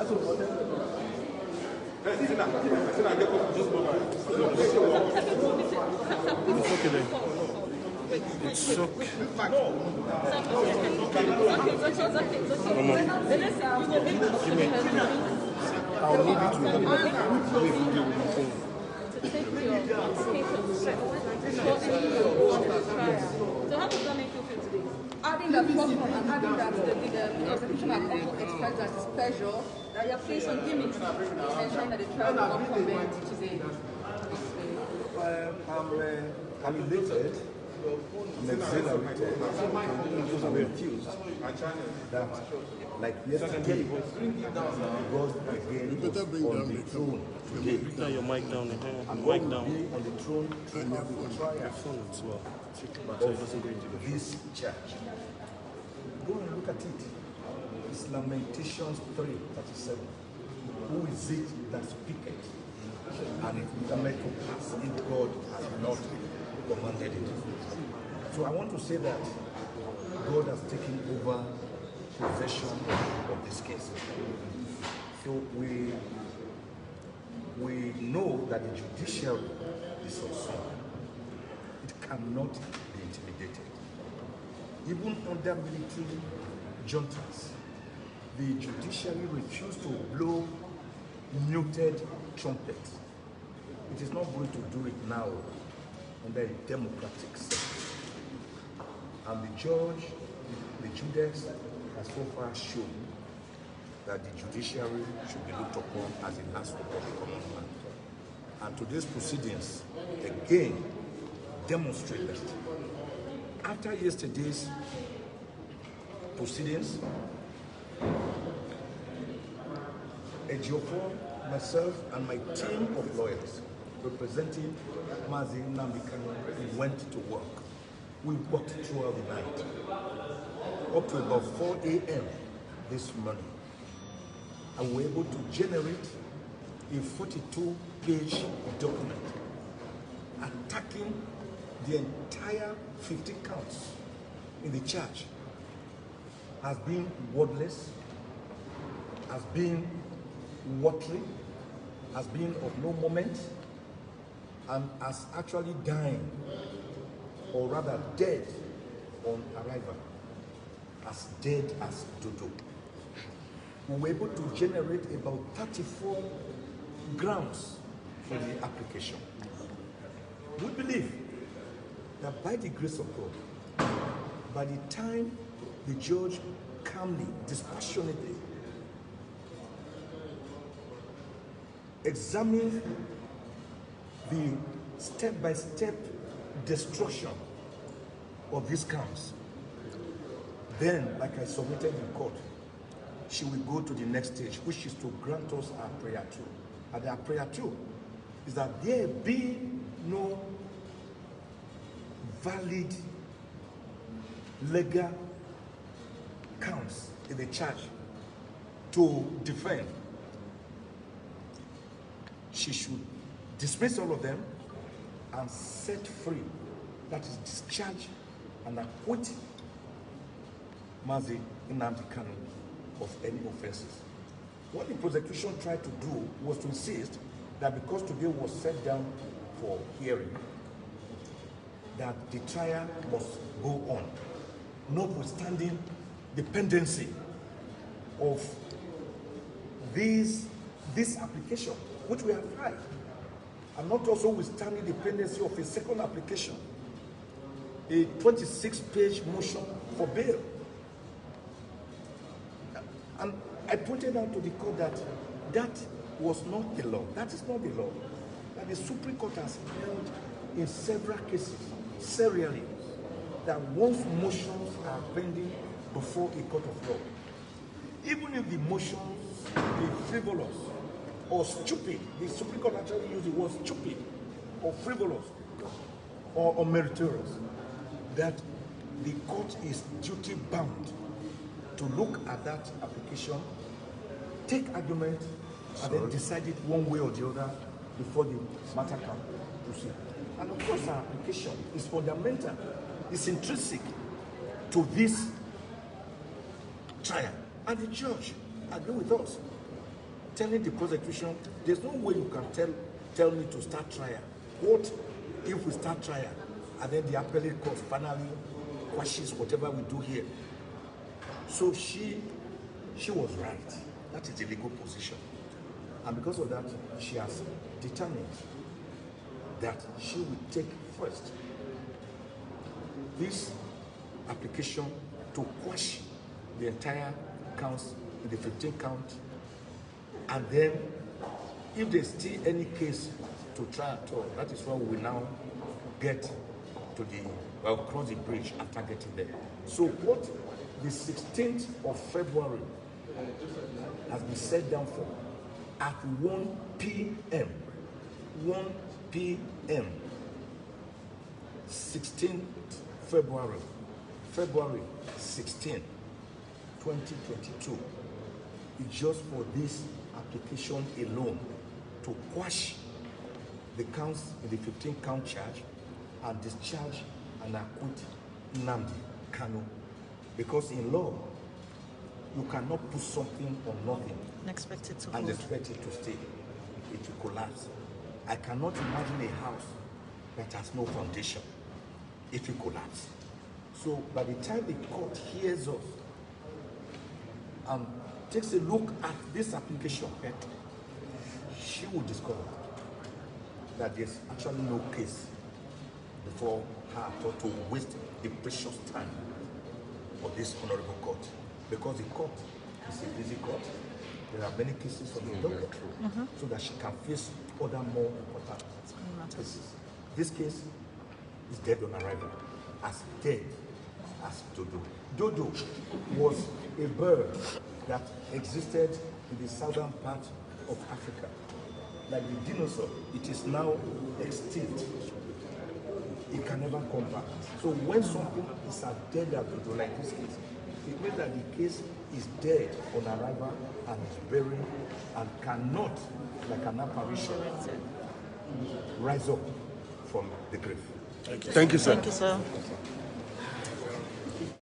It's shock. I'll need it to take your So how does that make you feel today? Adding that first one and adding that the executioner also expressed that displeasure, that you are playing some gimmicks to ensure that the trial will not comment today. I'm elated. I'm exhilarated. I'm enthused that, like yesterday, God again on the throne today. Turn your mic down. And Mic God down. will be on the throne throughout the trial As well. of this church. Go and look at it. It's Lamentations 3:37. Who is it that speaketh? And it will come to pass if God has not commanded it. So I want to say that God has taken over possession of this case. So we know that the judiciary is concerned. It cannot be intimidated. Even under military juntas, the judiciary refused to blow muted trumpets. It is not going to do it now under a democratic system. And the judge, the Judas, has so far shown that the judiciary should be looked upon as a last hope of the common man. And today's proceedings, again, demonstrate that. After yesterday's proceedings, Ejiofor, myself, and my team of lawyers representing Mazi, Nnamdi, Kanu, went to work. We worked throughout the night, up to about 4 a.m. this morning. And we were able to generate a 42-page document attacking the entire 50 counts in the charge as being wordless, as being watery, as being of no moment, and as actually dying, or rather dead on arrival, as dead as dodo. We were able to generate about 34 grounds for the application. We believe that by the grace of God, by the time the judge calmly, dispassionately examined the step-by-step destruction of these counts, then, like I submitted in court, she will go to the next stage, which is to grant us our prayer too. And our prayer too is that there be no valid legal counts in the charge to defend. She should dismiss all of them and set free, that is discharge and acquit Mazi, Nnamdi, Kanu of any offenses. What the prosecution tried to do was to insist that because today was set down for hearing, that the trial must go on, notwithstanding the pendency of this application, which we have filed, and not also withstanding the pendency of a second application, a 26-page motion for bail. And I pointed out to the court that that was not the law. That is not the law. That the Supreme Court has held in several cases, serially, that once motions are pending before a court of law, even if the motions be frivolous or stupid, the Supreme Court actually used the word stupid or frivolous or meritorious, that the court is duty bound to look at that application, take argument, and then decide it one way or the other before the matter can proceed. And of course, our application is fundamental, it's intrinsic to this trial. And the judge agreed with us telling the prosecution, there's no way you can tell me to start trial. What if we start trial and then the appellate court finally quashes whatever we do here? So she was right. That is the legal position. And because of that, she has determined that she will take first this application to quash the entire counts in the 15 count, and then if there's still any case to try at all, that is where we will now get to cross the bridge after getting there. So what the 16th of February has been set down for at 1 p.m. 1 p.m. 16th February 16, 2022. It's just for this application alone to quash the counts in the 15 count charge and discharge and acquit Nnamdi Kanu. Because in law, you cannot put something on nothing and expect it to stay. It will collapse. I cannot imagine a house that has no foundation. It will collapse. So by the time the court hears us and takes a look at this application, she will discover that there's actually no case before her to waste the precious time of this honorable court. Because the court is a busy court. There are many cases on the docket, so that she can face other more important cases. This case is dead on arrival, as dead as Dodo. Dodo was a bird that existed in the southern part of Africa. Like the dinosaur, it is now extinct. It can never come back. So when something is as dead as Dodo, like this case, it means that the case is dead on arrival and is buried and cannot, like an apparition, rise up from the grave. Thank you, sir. Thank you, sir.